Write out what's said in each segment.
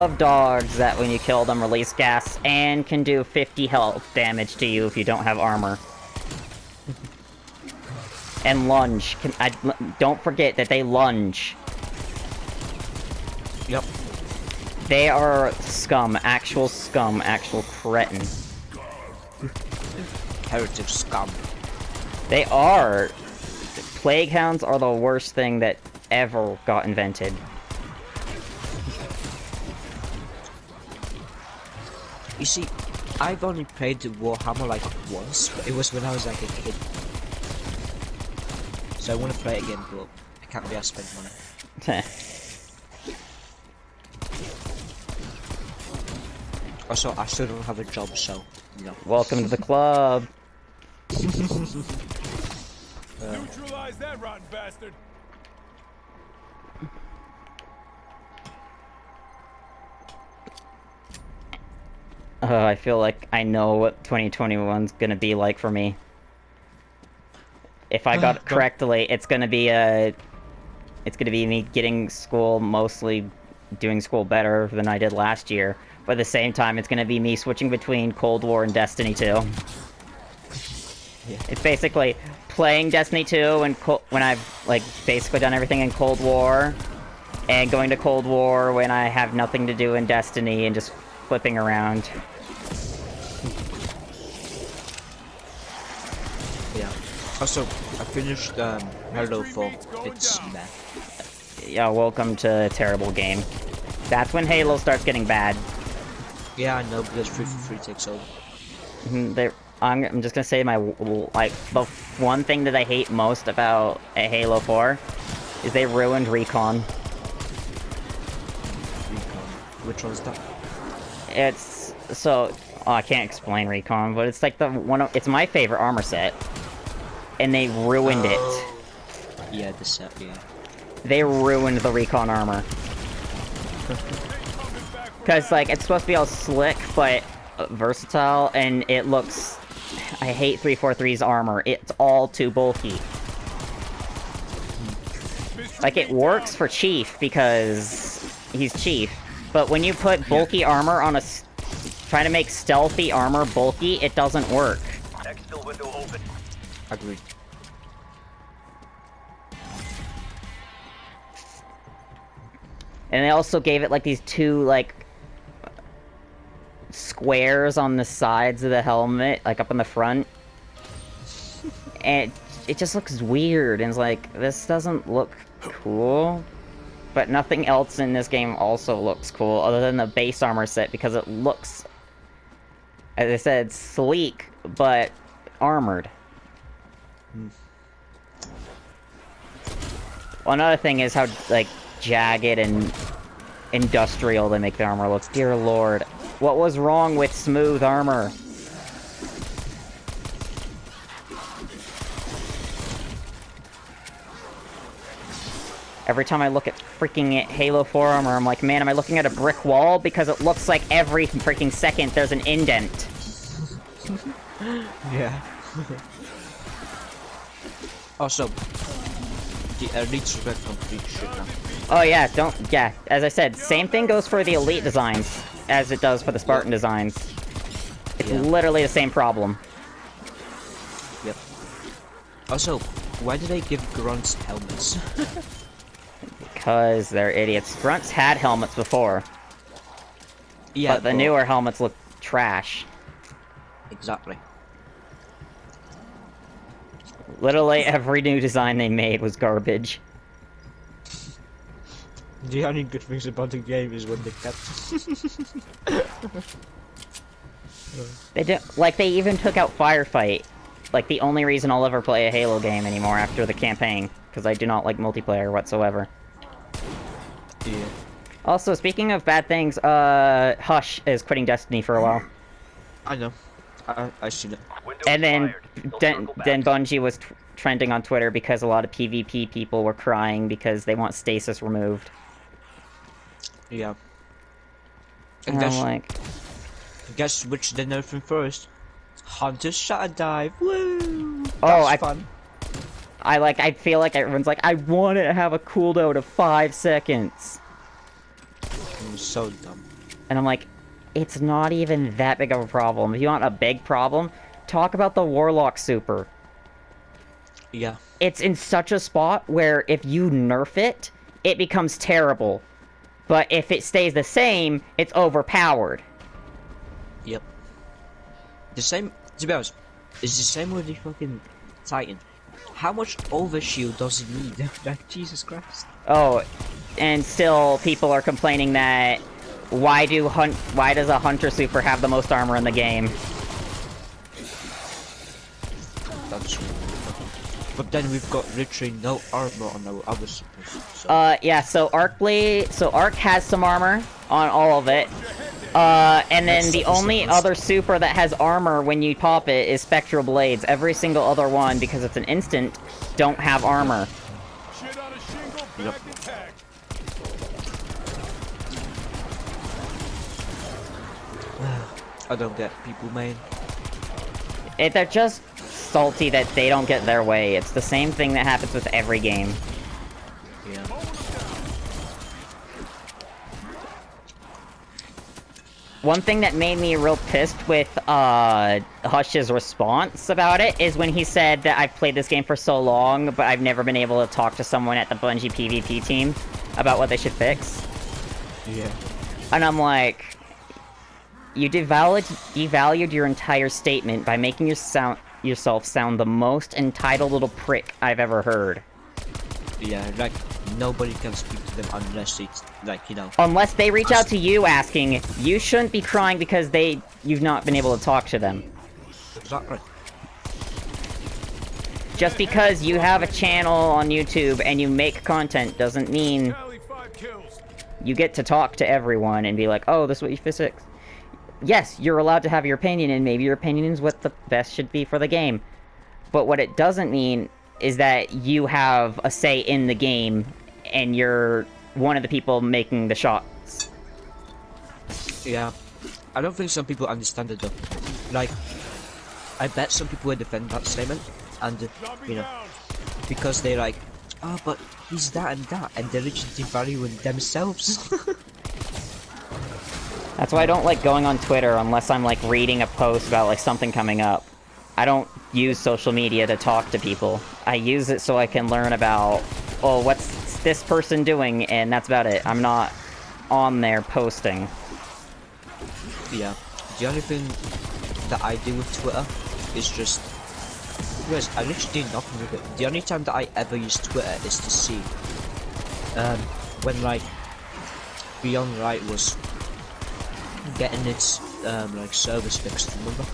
Of dogs that when you kill them release gas and can do 50 health damage to you if you don't have armor. And lunge. Don't forget that they lunge. Yep. They are scum, actual cretin. Heretic scum. They are. Plague hounds are the worst thing that ever got invented. You see, I've only played Warhammer like once, but it was when I was like a kid. So I want to play it again, but I can't be asked to spend money. Also, I still don't have a job, so, you know. Welcome to the club. Neutralize that rotten bastard. I feel like I know what 2021's gonna be like for me. If I got it correctly, it's gonna be me getting school, mostly doing school better than I did last year. But at the same time, it's gonna be me switching between Cold War and Destiny 2. Yeah. It's basically playing Destiny 2 and when I've like basically done everything in Cold War, and going to Cold War when I have nothing to do in Destiny and just flipping around. Yeah. Also, I finished Halo 4. It's meh. Yeah, welcome to a terrible game. That's when Halo starts getting bad. Yeah, I know, because free for free takes over. I'm just gonna say the one thing that I hate most about a Halo 4 is they ruined Recon. Which one's that? It's so I can't explain Recon, but it's like it's my favorite armor set, and they ruined it. Yeah, the set. Yeah. They ruined the Recon armor. Cause like it's supposed to be all slick, but versatile, and it looks. I hate 343's armor. It's all too bulky. Like it works for Chief because he's Chief, but when you put bulky armor on trying to make stealthy armor bulky, it doesn't work. Exfil window open. Agreed. And they also gave it like these two like squares on the sides of the helmet, like up in the front. And it just looks weird, and it's like, this doesn't look cool. But nothing else in this game also looks cool, other than the base armor set, because it looks, as I said, sleek, but armored. Well, another thing is how, like, jagged and industrial they make the armor look. Dear lord. What was wrong with smooth armor? Every time I look at freaking Halo 4 armor, I'm like, man, am I looking at a brick wall? Because it looks like every freaking second there's an indent. Yeah. Also, the elites are complete shit now. Oh yeah, yeah, as I said, same thing goes for the elite designs as it does for the Spartan designs. It's literally the same problem. Yep. Also, why did they give grunts helmets? Because they're idiots. Grunts had helmets before. Yeah, but the newer helmets look trash. Exactly. Literally every new design they made was garbage. The only good things about the game is when they kept. They even took out Firefight. Like, the only reason I'll ever play a Halo game anymore after the campaign. Because I do not like multiplayer whatsoever. Yeah. Also, speaking of bad things, Hush is quitting Destiny for a while. I know. I seen it. And then Bungie was trending on Twitter because a lot of PvP people were crying because they want stasis removed. Yeah. And I'm like... Guess which did everything first? Hunter Shadow Dive. Woo! Oh, That's fun. I feel like everyone's like, I want to have a cooldown of 5 seconds. I'm so dumb. And I'm like, it's not even that big of a problem. If you want a big problem, talk about the Warlock super. Yeah. It's in such a spot where if you nerf it, it becomes terrible. But if it stays the same, it's overpowered. Yep. The same, to be honest, it's the same with the fucking Titan. How much overshield does it need? Like, Jesus Christ. Oh, and still people are complaining that why does a Hunter Super have the most armor in the game? That's true. But then we've got literally no armor on our other supers. So. Yeah, so Arc has some armor on all of it. And then the only other super that has armor when you pop it is Spectral Blades. Every single other one, because it's an instant, don't have armor. Shit on a shingle Yep. back attack. I don't get people, man. They're just salty that they don't get their way. It's the same thing that happens with every game. Yeah. One thing that made me real pissed with Hush's response about it is when he said that I've played this game for so long, but I've never been able to talk to someone at the Bungie PvP team about what they should fix. Yeah. And I'm like, you devalued your entire statement by making yourself sound the most entitled little prick I've ever heard. Yeah, like, nobody can speak to them unless it's, like, you know... Unless they reach out to you asking, you shouldn't be crying because you've not been able to talk to them. Exactly. Just because you have a channel on YouTube and you make content doesn't mean Tally 5 kills. you get to talk to everyone and be like, oh, this is what you physics. Yes, you're allowed to have your opinion, and maybe your opinion is what the best should be for the game. But what it doesn't mean is that you have a say in the game, and you're one of the people making the shots. Yeah. I don't think some people understand it, though. Like, I bet some people would defend that statement, and, you know, because they're like, oh, but he's that, and they're literally devaluing themselves. That's why I don't like going on Twitter unless I'm like reading a post about like something coming up. I don't use social media to talk to people. I use it so I can learn about, oh, what's this person doing, and that's about it. I'm not on there posting. Yeah. The only thing that I do with Twitter is just... Yes, I literally do nothing with it. The only time that I ever use Twitter is to see when like Beyond Light was getting its like service fixed, remember?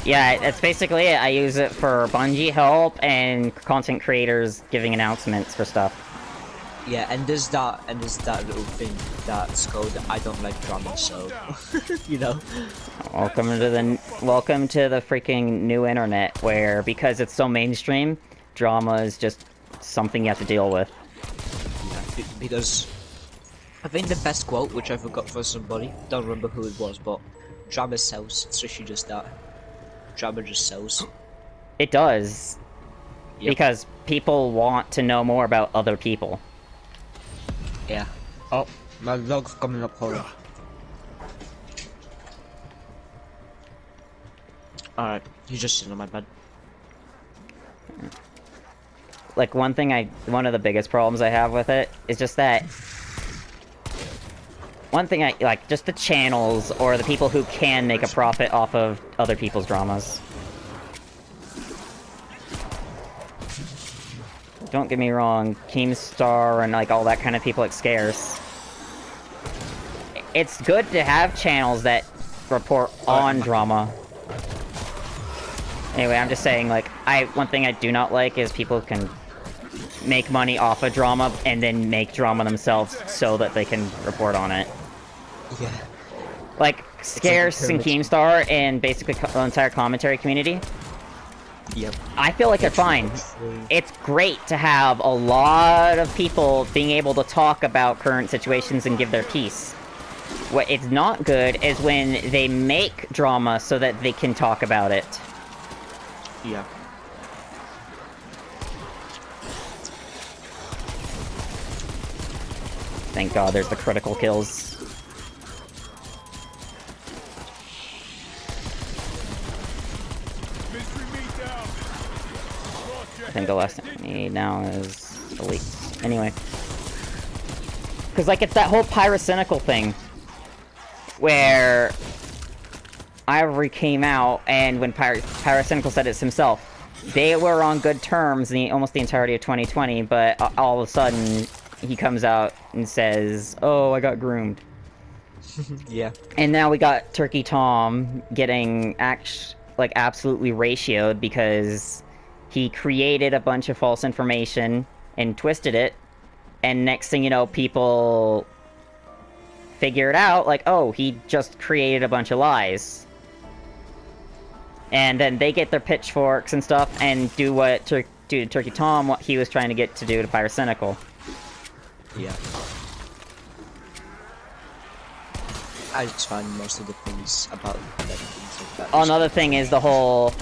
Yeah, that's basically it. I use it for Bungie help and content creators giving announcements for stuff. Yeah, and there's that little thing that's called I don't like drama, so you know. Welcome to the freaking new internet, where because it's so mainstream, drama is just something you have to deal with. Yeah, because I think the best quote, which I forgot for somebody, don't remember who it was, but drama sells. It's literally just that. Drama just sells. It does. Yep. Because people want to know more about other people. Yeah. Oh, my log's coming up, hold on. Alright, he's just sitting on my bed. Like, one of the biggest problems I have with it is just that... One thing I, like, just the channels or the people who can make a profit off of other people's dramas. Don't get me wrong, Keemstar and, like, all that kind of people, it's scarce. It's good to have channels that report on drama. Anyway, I'm just saying, like, one thing I do not like is people can make money off of drama and then make drama themselves so that they can report on it. Yeah. Like, Scarce and Keemstar and basically the entire commentary community. Yep. I feel like they're fine. It's great to have a lot of people being able to talk about current situations and give their piece. What it's not good is when they make drama so that they can talk about it. Yeah. Thank God there's the critical kills. I think the last thing I need now is elites. Anyway. Because, like, it's that whole pyrocynical thing. Where... Ivory came out, and when Pyrocynical said it himself, they were on good terms almost the entirety of 2020, but all of a sudden, he comes out and says, "Oh, I got groomed." Yeah. And now we got Turkey Tom getting absolutely ratioed because he created a bunch of false information and twisted it, and next thing you know, people figure it out, like, oh, he just created a bunch of lies. And then they get their pitchforks and stuff and do what do to Turkey Tom what he was trying to get to do to Pyrocynical. Yeah. I just find most of the things about them things like that. Another thing is the whole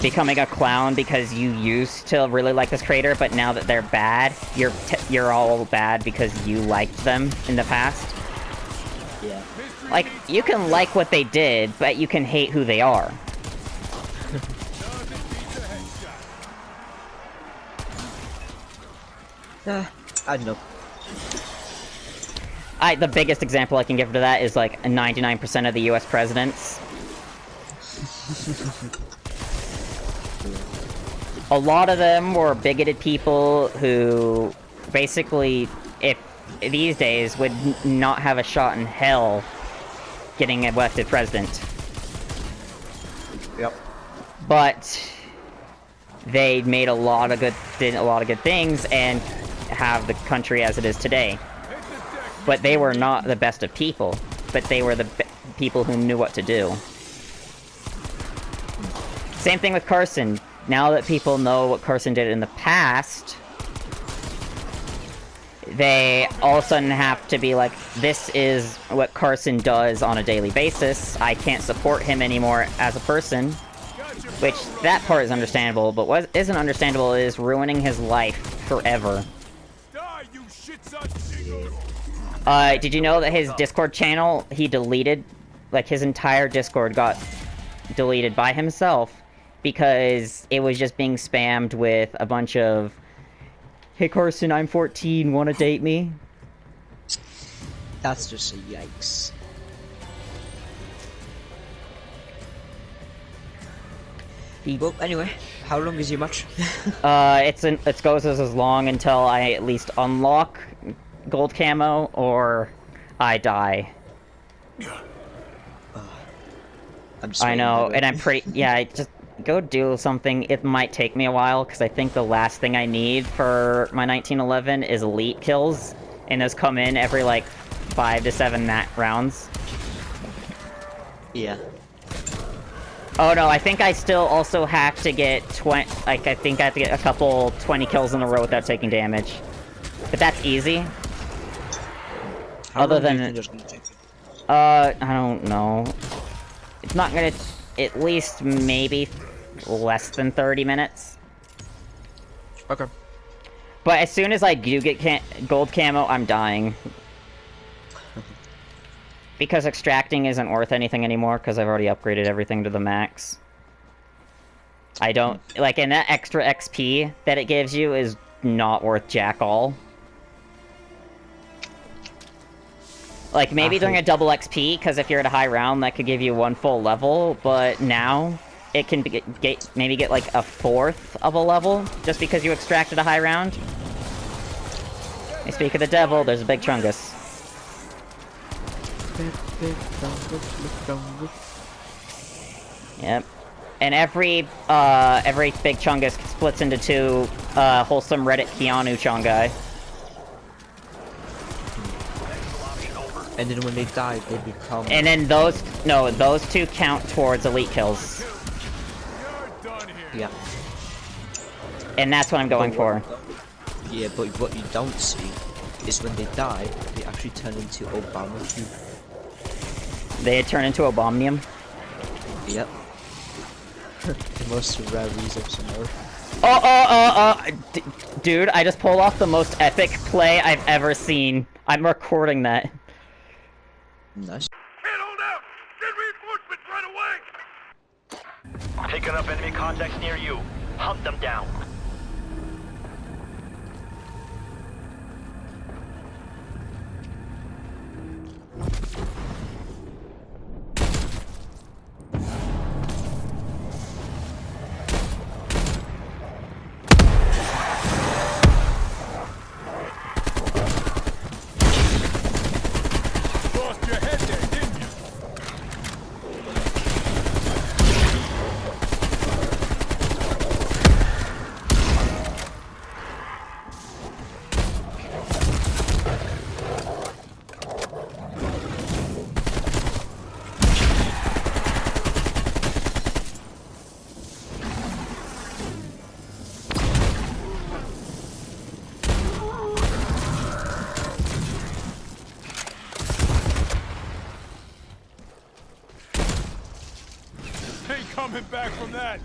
becoming a clown because you used to really like this creator, but now that they're bad, you're all bad because you liked them in the past. Yeah. Like, you can like what they did, but you can hate who they are. I don't know. The biggest example I can give to that is, like, 99% of the US presidents. A lot of them were bigoted people who, basically, if these days, would not have a shot in hell getting elected president. Yep. But they made did a lot of good things and have the country as it is today. But they were not the best of people, but they were the people who knew what to do. Same thing with Carson. Now that people know what Carson did in the past, they all of a sudden have to be like, this is what Carson does on a daily basis. I can't support him anymore as a person. Which, that part is understandable, but what isn't understandable is ruining his life forever. Did you know that his Discord channel, he deleted, like, his entire Discord got deleted by himself because it was just being spammed with a bunch of, "Hey Carson, I'm 14, wanna date me?" That's just a yikes. Well, anyway, how long is your match? It goes as long until I at least unlock gold camo or I die. I know, and I'm pretty. Yeah, just go do something. It might take me a while because I think the last thing I need for my 1911 is elite kills, and those come in every like 5 to 7 rounds. Yeah. Oh no, I think I still also have to get 20. Like, I think I have to get a couple 20 kills in a row without taking damage, but that's easy. How Other long do you than think it's gonna take you? I don't know. It's not gonna. At least maybe less than 30 minutes. Okay. But as soon as I do get gold camo, I'm dying. Because extracting isn't worth anything anymore, because I've already upgraded everything to the max. I don't... Like, and that extra XP that it gives you is not worth jack all. Like, maybe during a double XP, because if you're at a high round, that could give you 1 full level, but now, it can maybe get, like, a 4th of a level, just because you extracted a high round. I speak of the devil, there's a big Chungus. Yep. And every big Chungus splits into 2, wholesome Reddit Keanu Chungai. And then when they die, they become... And then those 2 count towards elite kills. Yeah. And that's what I'm going for. Yeah, but what you don't see is when they die, they actually turn into Obama Cube. They turn into Obomnium? Yep. The most rare resource on Earth. Dude, I just pulled off the most epic play I've ever seen. I'm recording that. Nice. Head on out! Get reinforcements right away! Picking up enemy contacts near you. Hunt them down. Lost your head there, didn't you? Ain't coming back from that.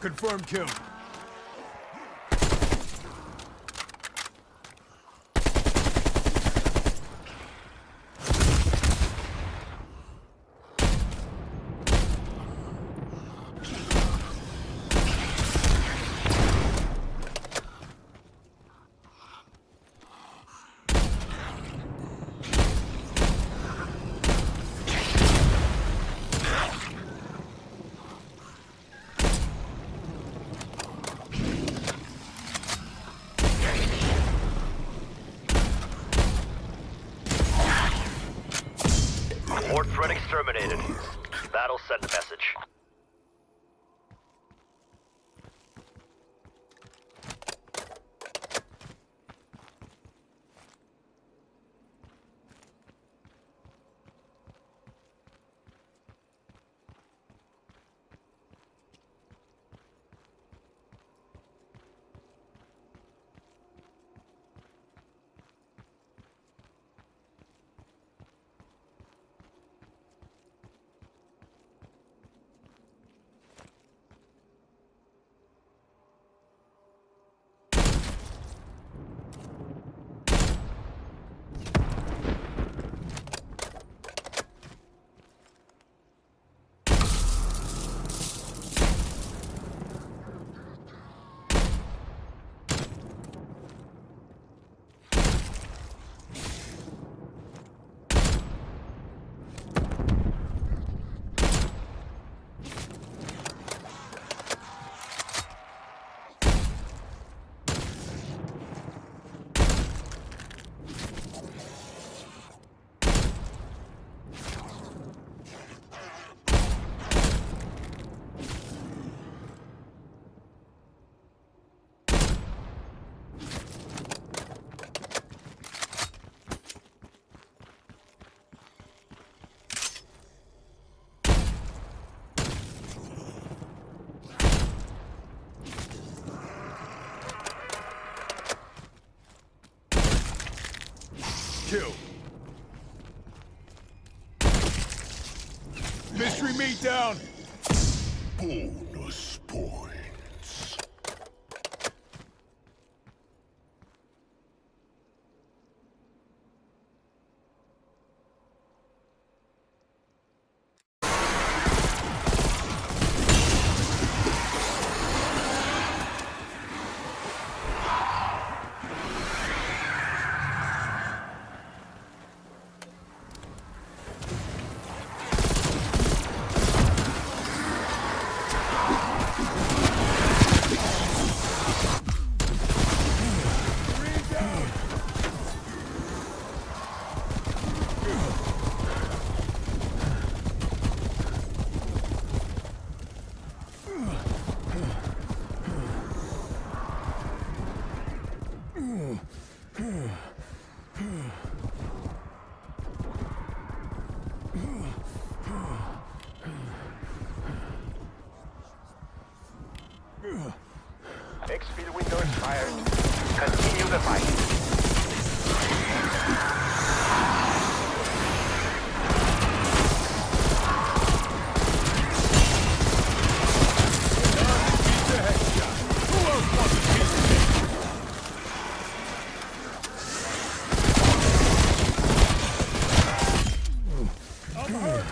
Confirmed kill. Horde threat exterminated. That'll send a message. Kill. Mystery meat down. Bonus points. I'm hurt.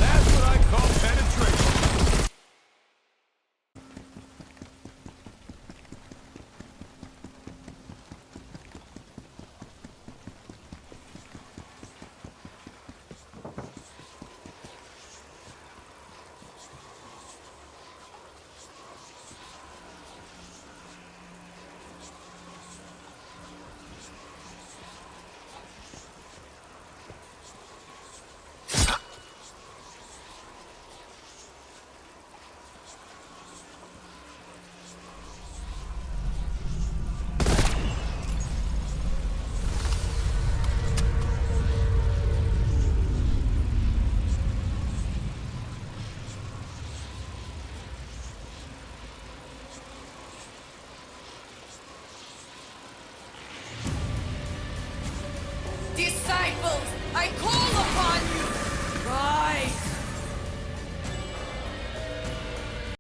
That's what I call penetration. Disciples, I call